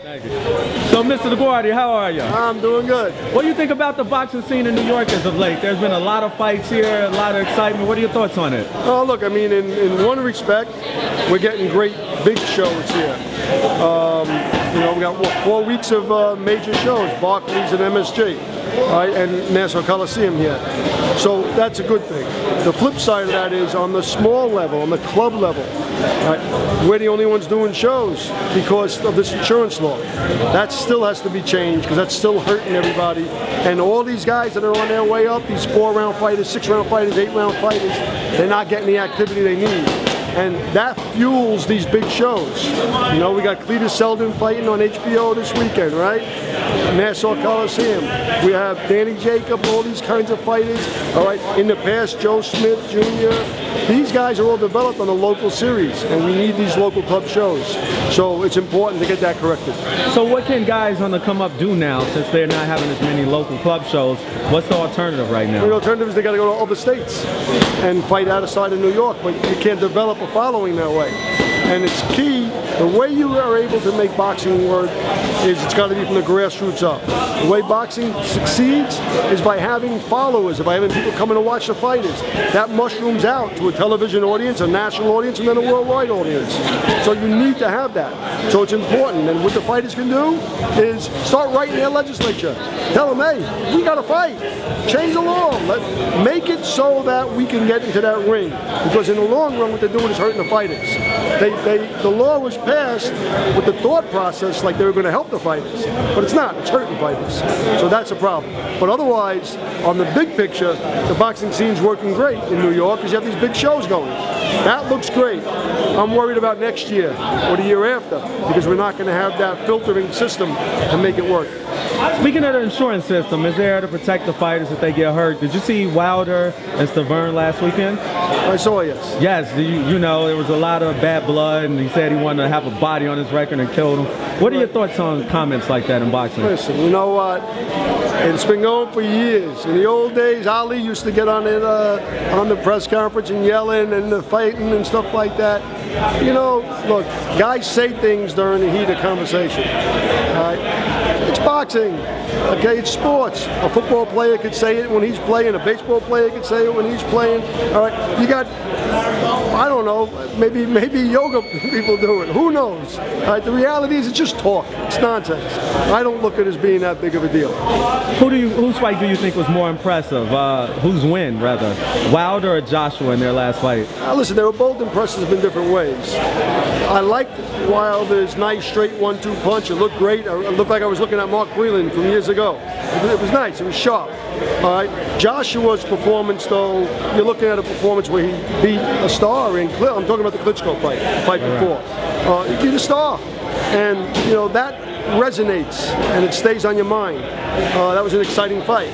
Thank you. So, Mr. Deguardia, how are you? I'm doing good. What do you think about the boxing scene in New York as of late? There's been a lot of fights here, a lot of excitement. What are your thoughts on it? Oh, look, I mean, in one respect, we're getting great big shows here. You know, we got what, 4 weeks of major shows, Barclays and MSG, right, and Nassau Coliseum here. So that's a good thing. The flip side of that is on the small level, on the club level, right, we're the only ones doing shows because of this insurance law. That still has to be changed because that's still hurting everybody. And all these guys that are on their way up, these 4-round fighters, 6-round fighters, 8-round fighters, they're not getting the activity they need. And that fuels these big shows. You know, we got Cletus Selden fighting on HBO this weekend, right? Nassau Coliseum. We have Danny Jacob, all these kinds of fighters. All right, in the past, Joe Smith Jr. These guys are all developed on the local series, and we need these local club shows. So it's important to get that corrected. So what can guys on the come up do now, since they're not having as many local club shows? What's the alternative right now? The alternative is they got to go to other states and fight outside of New York, but you can't develop a following that way. And it's key, the way you are able to make boxing work is it's got to be from the grassroots up. The way boxing succeeds is by having followers, by having people coming to watch the fighters. That mushrooms out to a television audience, a national audience, and then a worldwide audience. So you need to have that. So it's important. And what the fighters can do is start writing their legislature. Tell them, hey, we got to fight. Change the law. Make it so that we can get into that ring. Because in the long run, what they're doing is hurting the fighters. The law was passed with the thought process like they were going to help the fighters, but it's not. It's hurting fighters. So that's a problem. But otherwise, on the big picture, the boxing scene's working great in New York because you have these big shows going. That looks great. I'm worried about next year or the year after because we're not going to have that filtering system to make it work. Speaking of the insurance system, is there to protect the fighters if they get hurt? Did you see Wilder and Stavern last weekend? I saw, yes. Yes, you know, there was a lot of bad blood, and he said he wanted to have a body on his record and killed him. What are your thoughts on comments like that in boxing? Listen, you know what? It's been going for years. In the old days, Ali used to get on it on the press conference and yelling and the fighting and stuff like that. You know, look, guys say things during the heat of conversation. It's boxing. Okay, it's sports. A football player could say it when he's playing. A baseball player could say it when he's playing. All right, you got, I don't know, maybe yoga people do it. Who knows? All right, the reality is it's just talk. It's nonsense. I don't look at it as being that big of a deal. Whose fight do you think was more impressive? Whose win, rather? Wilder or Joshua in their last fight? Listen, they were both impressive in different ways. I liked Wilder's nice straight 1-2 punch. It looked great. It looked like I was looking at Mark Whelan from years ago. It was nice. It was sharp. All right. Joshua's performance, though, you're looking at a performance where he beat a star in. I'm talking about the Klitschko fight before. He beat a star, and you know that resonates and it stays on your mind. That was an exciting fight.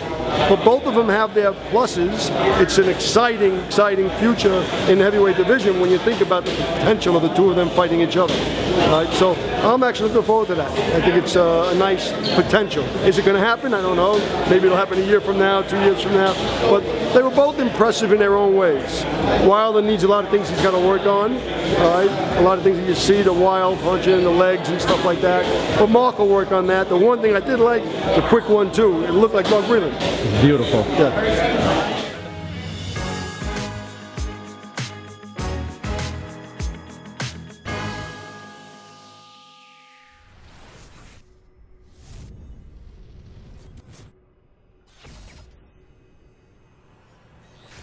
But both of them have their pluses. It's an exciting future in the heavyweight division when you think about the potential of the two of them fighting each other. So I'm actually looking forward to that. I think it's a nice potential. Is it going to happen? I don't know. Maybe it'll happen a year from now, 2 years from now. But they were both impressive in their own ways. Wilder needs a lot of things he's got to work on. A lot of things that you see, the wild punching, the legs and stuff like that. But Mark will work on that. The one thing I did like, the quick 1-2. It looked like Mark Whelan. Beautiful. Yeah.